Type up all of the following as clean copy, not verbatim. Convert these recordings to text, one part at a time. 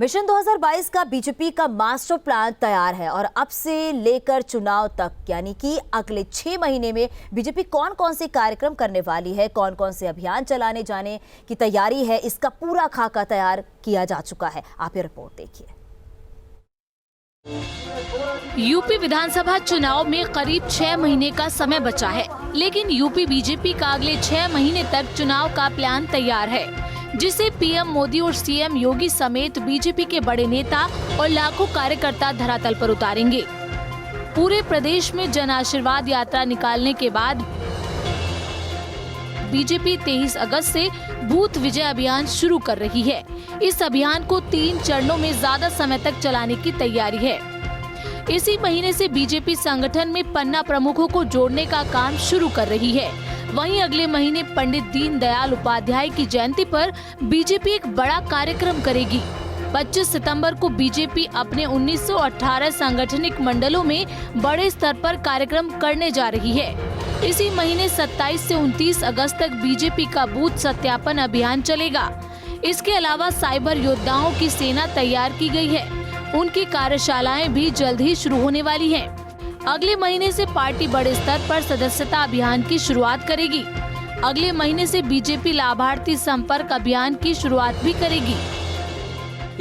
Mission 2022 का BJP का master plan तैयार है और अब से लेकर चुनाव तक यानी कि अगले 6 महीने में बीजेपी कौन कौन से कार्यक्रम करने वाली है, कौन कौन से अभियान चलाने जाने की तैयारी है, इसका पूरा खाका तैयार किया जा चुका है। आप ये रिपोर्ट देखिए। यूपी विधानसभा चुनाव में करीब 6 महीने का समय बचा है, लेकिन यूपी बीजेपी का अगले 6 महीने तक चुनाव का प्लान तैयार है, जिसे पीएम मोदी और सीएम योगी समेत बीजेपी के बड़े नेता और लाखों कार्यकर्ता धरातल पर उतारेंगे। पूरे प्रदेश में जन आशीर्वाद यात्रा निकालने के बाद बीजेपी 23 अगस्त से बूथ विजय अभियान शुरू कर रही है। इस अभियान को 3 चरणों में ज्यादा समय तक चलाने की तैयारी है। इसी महीने से बीजेपी संगठन में पन्ना प्रमुखों को जोड़ने का काम शुरू कर रही है। वहीं अगले महीने पंडित दीनदयाल उपाध्याय की जयंती पर बीजेपी एक बड़ा कार्यक्रम करेगी। 25 सितंबर को बीजेपी अपने 1918 सांगठनिक मंडलों में बड़े स्तर पर कार्यक्रम करने जा रही है। इसी महीने 27 से 29 अगस्त तक बीजेपी का बूथ सत्यापन अभियान चलेगा। इसके अलावा साइबर योद्धाओं की सेना तैयार की गई है। उनकी कार्यशालाएं भी जल्द ही शुरू होने वाली हैं। अगले महीने से पार्टी बड़े स्तर पर सदस्यता अभियान की शुरुआत करेगी। अगले महीने से बीजेपी लाभार्थी संपर्क अभियान की शुरुआत भी करेगी।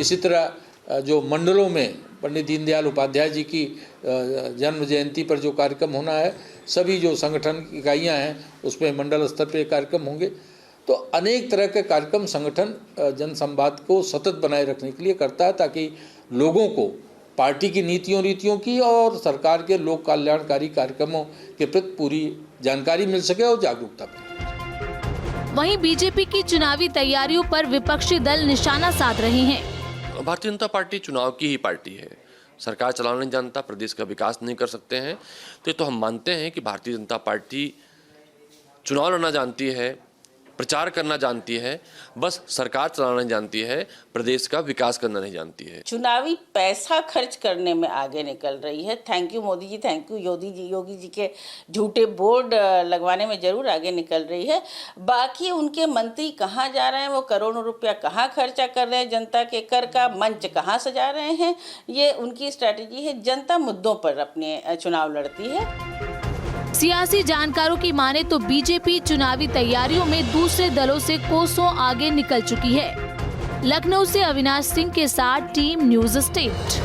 इसी तरह जो मंडलों में पंडित दीनदयाल उपाध्याय जी की जन्म जयंती पर जो कार्यक्रम होना है, सभी जो संगठन इकाइयां हैं उसमें मंडल स्तर पर कार्यक्रम होंगे। तो अनेक तरह के कार्यक्रम संगठन जन संवाद को सतत बनाए रखने के लिए करता है, ताकि लोगों को पार्टी की नीतियों रीतियों की और सरकार के लोक कल्याणकारी कार्यक्रमों के प्रति पूरी जानकारी मिल सके और जागरूकता बढ़े। वहीं बीजेपी की चुनावी तैयारियों पर विपक्षी दल निशाना साध रहे हैं। भारतीय जनता पार्टी चुनाव की ही पार्टी है। सरकार चलाना नहीं जानता, प्रदेश का विकास नहीं कर सकते हैं। तो हम मानते हैं कि भारतीय जनता पार्टी चुनाव लड़ना जानती है, प्रचार करना जानती है, बस सरकार चलाना नहीं जानती है, प्रदेश का विकास करना नहीं जानती है। चुनावी पैसा खर्च करने में आगे निकल रही है। Thank you Modi ji, thank you Yogi ji के झूठे बोर्ड लगवाने में जरूर आगे निकल रही है। बाकी उनके मंत्री कहाँ जा रहे हैं, वो करोड़ों रुपया कहाँ खर्चा कर रहे हैं, जनता के कर का मंच कहाँ सजा रहे हैं, ये उनकी स्ट्रैटेजी है। जनता मुद्दों पर अपने चुनाव लड़ती है। सियासी जानकारों की माने तो बीजेपी चुनावी तैयारियों में दूसरे दलों से कोसों आगे निकल चुकी है। लखनऊ से अविनाश सिंह के साथ टीम न्यूज़ स्टेट।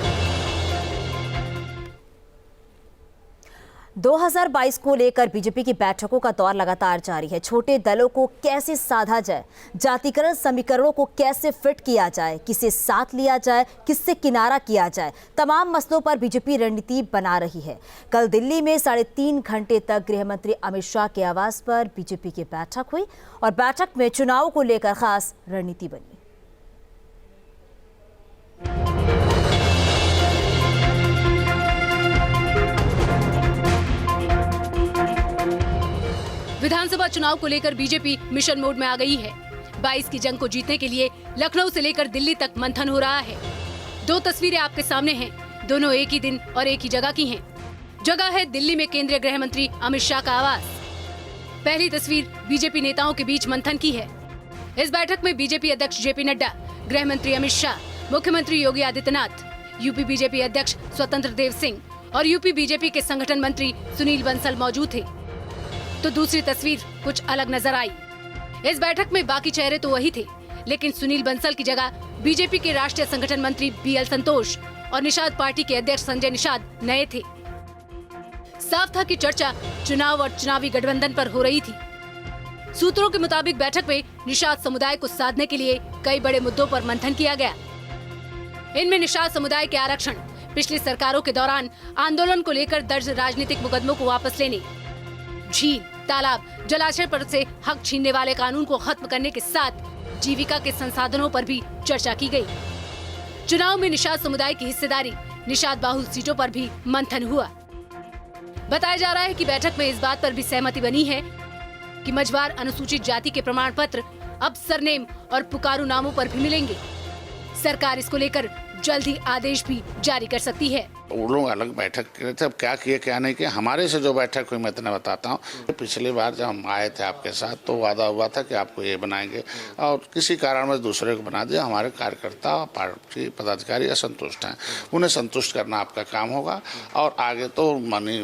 2022 को लेकर बीजेपी की बैठकों का दौर लगातार जारी है। छोटे दलों को कैसे साधा जाए, जातिकरण समीकरणों को कैसे फिट किया जाए, किसे साथ लिया जाए, किससे किनारा किया जाए, तमाम मसलों पर बीजेपी रणनीति बना रही है। कल दिल्ली में 3.5 घंटे तक गृह मंत्री अमित शाह के आवास पर बीजेपी की बैठक हुई और बैठक में चुनाव को लेकर खास रणनीति बनी। विधानसभा चुनाव को लेकर बीजेपी मिशन मोड में आ गई है। 22 की जंग को जीतने के लिए लखनऊ से लेकर दिल्ली तक मंथन हो रहा है। 2 तस्वीरें आपके सामने हैं, दोनों एक ही दिन और एक ही जगह की हैं। जगह है दिल्ली में केंद्रीय गृह मंत्री अमित शाह का आवास। पहली तस्वीर बीजेपी नेताओं के बीच मंथन की है। इस बैठक में बीजेपी अध्यक्ष जेपी नड्डा, गृह मंत्री अमित शाह, मुख्यमंत्री योगी आदित्यनाथ, यूपी बीजेपी अध्यक्ष स्वतंत्र देव सिंह और यूपी बीजेपी के संगठन मंत्री सुनील बंसल मौजूद थे। तो दूसरी तस्वीर कुछ अलग नजर आई। इस बैठक में बाकी चेहरे तो वही थे, लेकिन सुनील बंसल की जगह बीजेपी के राष्ट्रीय संगठन मंत्री बीएल संतोष और निषाद पार्टी के अध्यक्ष संजय निषाद नए थे। साफ था कि चर्चा चुनाव और चुनावी गठबंधन पर हो रही थी। सूत्रों के मुताबिक बैठक में निषाद समुदाय को साधने के लिए कई बड़े मुद्दों पर मंथन किया गया। इनमें निषाद समुदाय के आरक्षण, पिछली सरकारों के दौरान आंदोलन को लेकर दर्ज राजनीतिक मुकदमों को वापस लेने, झील, तालाब, जलाशय पर से हक छीनने वाले कानून को खत्म करने के साथ जीविका के संसाधनों पर भी चर्चा की गई। चुनाव में निषाद समुदाय की हिस्सेदारी, निषाद बाहुल सीटों पर भी मंथन हुआ। बताया जा रहा है कि बैठक में इस बात पर भी सहमति बनी है कि मझवार अनुसूचित जाति के प्रमाण पत्र अब सरनेम और पुकारू नामों पर भी मिलेंगे। सरकार इसको लेकर जल्द ही आदेश भी जारी कर सकती है। वो लोग अलग बैठक करे थे, अब क्या किए क्या नहीं किए, हमारे से जो बैठक हुई मैं इतना बताता हूँ। पिछली बार जब हम आए थे आपके साथ तो वादा हुआ था कि आपको ये बनाएंगे और किसी कारणवश दूसरे को बना दिया। हमारे कार्यकर्ता पार्टी पदाधिकारी असंतुष्ट हैं, उन्हें संतुष्ट करना आपका काम होगा। और आगे तो माननीय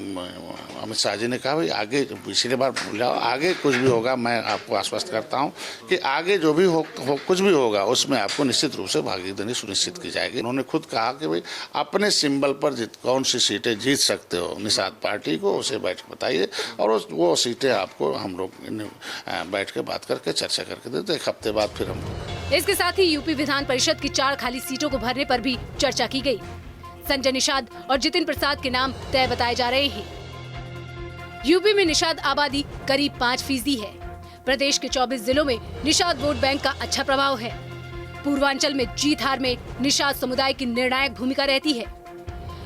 अमित शाह जी ने कहा भाई आगे पिछली बार भूल जाओ, आगे कुछ भी होगा मैं आपको आश्वस्त करता हूँ कि आगे जो भी हो कुछ भी होगा उसमें आपको निश्चित रूप से भागीदारी सुनिश्चित की जाएगी। उन्होंने खुद कहा कि भाई अपने सिंबल पर कौन सी सीटें जीत सकते हो निषाद पार्टी को, उसे बैठ के बताइए और वो सीटें आपको हम लोग बैठ के बात करके चर्चा करके देते। एक हफ्ते बाद फिर हम। इसके साथ ही यूपी विधान परिषद की 4 खाली सीटों को भरने पर भी चर्चा की गई। संजय निषाद और जितिन प्रसाद के नाम तय बताए जा रहे हैं। यूपी में निषाद आबादी करीब 5% है। प्रदेश के 24 जिलों में निषाद वोट बैंक का अच्छा प्रभाव है। पूर्वांचल में जीत हार में निषाद समुदाय की निर्णायक भूमिका रहती है।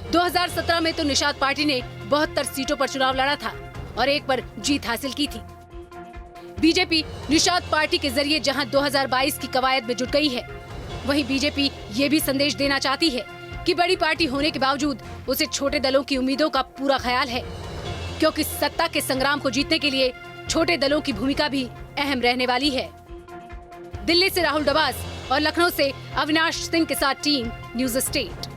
2017 में तो निषाद पार्टी ने 72 सीटों पर चुनाव लड़ा था और एक पर जीत हासिल की थी। बीजेपी निषाद पार्टी के जरिए जहां 2022 की कवायद में जुट गई है, वहीं बीजेपी ये भी संदेश देना चाहती है कि बड़ी पार्टी होने के बावजूद उसे छोटे दलों की उम्मीदों का पूरा ख्याल है, क्योंकि सत्ता के संग्राम को जीतने के लिए छोटे दलों की भूमिका भी अहम रहने वाली है। दिल्ली से राहुल डबास और लखनऊ से अविनाश सिंह के साथ टीम न्यूज स्टेट।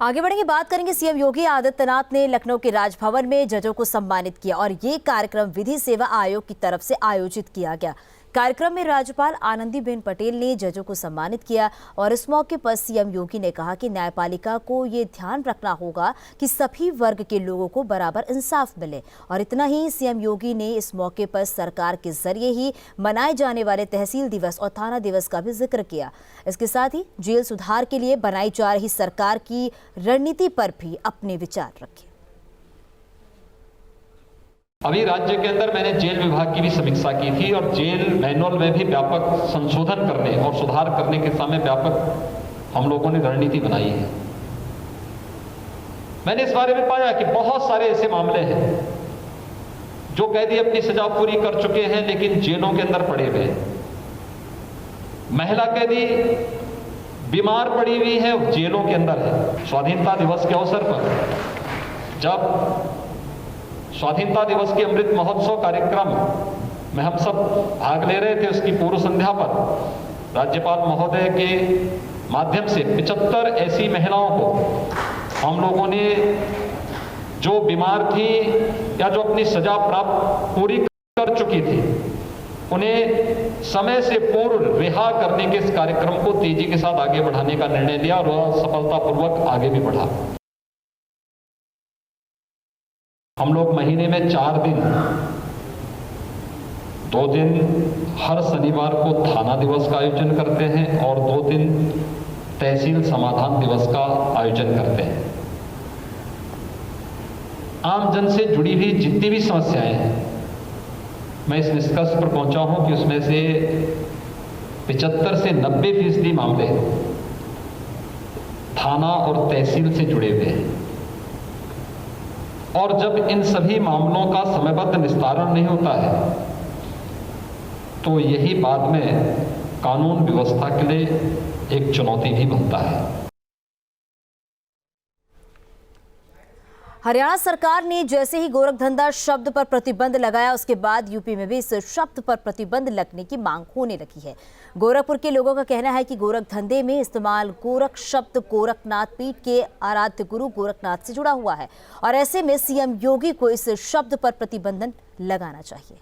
आगे बढ़ेंगे, बात करेंगे। सीएम योगी आदित्यनाथ ने लखनऊ के राजभवन में जजों को सम्मानित किया और ये कार्यक्रम विधि सेवा आयोग की तरफ से आयोजित किया गया। कार्यक्रम में राज्यपाल आनंदीबेन पटेल ने जजों को सम्मानित किया और इस मौके पर सीएम योगी ने कहा कि न्यायपालिका को ये ध्यान रखना होगा कि सभी वर्ग के लोगों को बराबर इंसाफ मिले। और इतना ही, सीएम योगी ने इस मौके पर सरकार के जरिए ही मनाए जाने वाले तहसील दिवस और थाना दिवस का भी जिक्र किया। इसके साथ ही जेल सुधार के लिए बनाई जा रही सरकार की रणनीति पर भी अपने विचार रखे। अभी राज्य के अंदर मैंने जेल विभाग की भी समीक्षा की थी और जेल मैनुअल में भी व्यापक संशोधन करने और सुधार करने के समय व्यापक हम लोगों ने रणनीति बनाई है। मैंने इस बारे में पाया कि बहुत सारे ऐसे मामले हैं जो कैदी अपनी सजा पूरी कर चुके हैं लेकिन जेलों के अंदर पड़े हुए हैं। महिला कैदी बीमार पड़ी हुई है, जेलों के अंदर है। स्वाधीनता दिवस के अवसर पर जब स्वाधीनता दिवस के अमृत महोत्सव कार्यक्रम में हम सब भाग ले रहे थे, उसकी पूर्व संध्या पर राज्यपाल महोदय के माध्यम से 75 ऐसी महिलाओं को हम लोगों ने जो बीमार थी या जो अपनी सजा प्राप्त पूरी कर चुकी थी, उन्हें समय से पूर्व रिहा करने के इस कार्यक्रम को तेजी के साथ आगे बढ़ाने का निर्णय लिया और वह सफलतापूर्वक आगे भी बढ़ा। हम लोग महीने में 4 दिन, 2 दिन हर शनिवार को थाना दिवस का आयोजन करते हैं और 2 दिन तहसील समाधान दिवस का आयोजन करते हैं। आम जन से जुड़ी हुई जितनी भी समस्याएं हैं, मैं इस निष्कर्ष पर पहुंचा हूं कि उसमें से 75 से 90% मामले थाना और तहसील से जुड़े हुए हैं। और जब इन सभी मामलों का समयबद्ध निस्तारण नहीं होता है तो यही बाद में कानून व्यवस्था के लिए एक चुनौती भी बनता है। हरियाणा सरकार ने जैसे ही गोरखधंधा शब्द पर प्रतिबंध लगाया, उसके बाद यूपी में भी इस शब्द पर प्रतिबंध लगने की मांग होने लगी है। गोरखपुर के लोगों का कहना है कि गोरखधंधे में इस्तेमाल गोरख शब्द गोरखनाथ पीठ के आराध्य गुरु गोरखनाथ से जुड़ा हुआ है और ऐसे में सीएम योगी को इस शब्द पर प्रतिबंध लगाना चाहिए।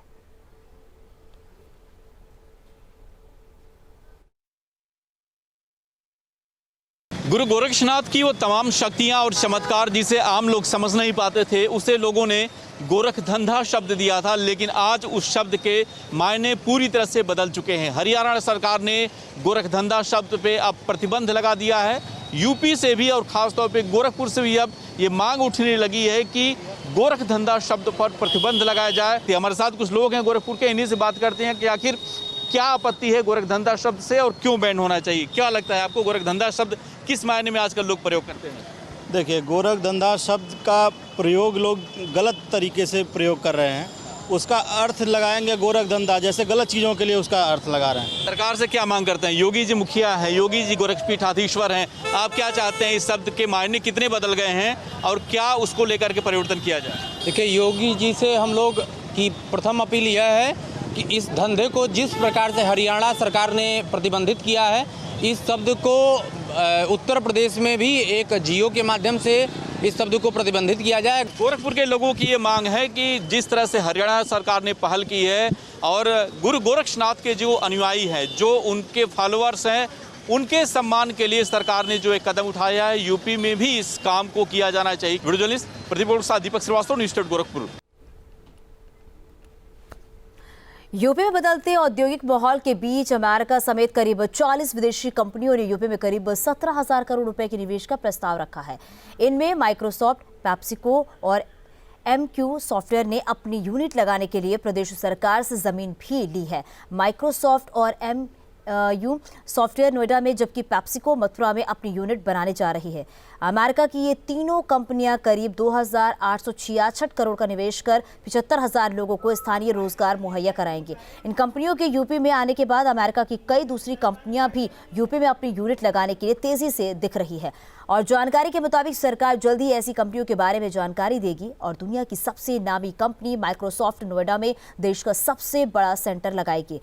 गुरु गोरक्षनाथ की वो तमाम शक्तियां और चमत्कार जिसे आम लोग समझ नहीं पाते थे, उसे लोगों ने गोरखधंधा शब्द दिया था, लेकिन आज उस शब्द के मायने पूरी तरह से बदल चुके हैं। हरियाणा सरकार ने गोरखधंधा शब्द पे अब प्रतिबंध लगा दिया है। यूपी से भी और ख़ासतौर पे गोरखपुर से भी अब ये मांग उठने लगी है कि गोरखधंधा शब्द पर प्रतिबंध लगाया जाए। तो हमारे साथ कुछ लोग हैं गोरखपुर के, इन्हीं से बात करते हैं कि आखिर क्या आपत्ति है गोरखधंधा शब्द से और क्यों बैन होना चाहिए। क्या लगता है आपको, गोरखधंधा शब्द किस मायने में आजकल लोग प्रयोग करते हैं? देखिए, गोरखधंधा शब्द का प्रयोग लोग गलत तरीके से प्रयोग कर रहे हैं। उसका अर्थ लगाएंगे गोरख धंधा, जैसे गलत चीज़ों के लिए उसका अर्थ लगा रहे हैं। सरकार से क्या मांग करते हैं? योगी जी मुखिया हैं, योगी जी गोरक्षपीठाधीश्वर हैं, आप क्या चाहते हैं? इस शब्द के मायने कितने बदल गए हैं और क्या उसको लेकर के परिवर्तन किया जाए? देखिए, योगी जी से हम लोग की प्रथम अपील यह है कि इस धंधे को जिस प्रकार से हरियाणा सरकार ने प्रतिबंधित किया है, इस शब्द को उत्तर प्रदेश में भी एक जियो के माध्यम से इस शब्द को प्रतिबंधित किया जाए। गोरखपुर के लोगों की ये मांग है कि जिस तरह से हरियाणा सरकार ने पहल की है और गुरु गोरक्षनाथ के जो अनुयायी हैं, जो उनके फॉलोअर्स हैं, उनके सम्मान के लिए सरकार ने जो एक कदम उठाया है, यूपी में भी इस काम को किया जाना चाहिए। वीडियो जर्नलिस्ट प्रदीप के साथ Deepak Srivastava, news state Gorakhpur. UP में बदलते औद्योगिक माहौल के बीच अमेरिका समेत करीब 40 विदेशी कंपनियों ने यूपी में करीब 17,000 करोड़ रुपए के निवेश का प्रस्ताव रखा है। इनमें माइक्रोसॉफ्ट, पेप्सिको और MQ सॉफ्टवेयर ने अपनी यूनिट लगाने के लिए प्रदेश सरकार से जमीन भी ली है। माइक्रोसॉफ्ट और MQ सॉफ्टवेयर नोएडा में, जबकि पेप्सिको मथुरा में अपनी यूनिट बनाने जा रही है। अमेरिका की ये तीनों कंपनियां करीब 2,866 करोड़ का निवेश कर 75,000 लोगों को स्थानीय रोजगार मुहैया कराएंगे। इन कंपनियों के यूपी में आने के बाद अमेरिका की कई दूसरी कंपनियां भी यूपी में अपनी यूनिट लगाने के लिए तेजी से दिख रही है और जानकारी के मुताबिक सरकार जल्द ही ऐसी कंपनियों के बारे में जानकारी देगी और दुनिया की सबसे नामी कंपनी माइक्रोसॉफ्ट नोएडा में देश का सबसे बड़ा सेंटर लगाएगी।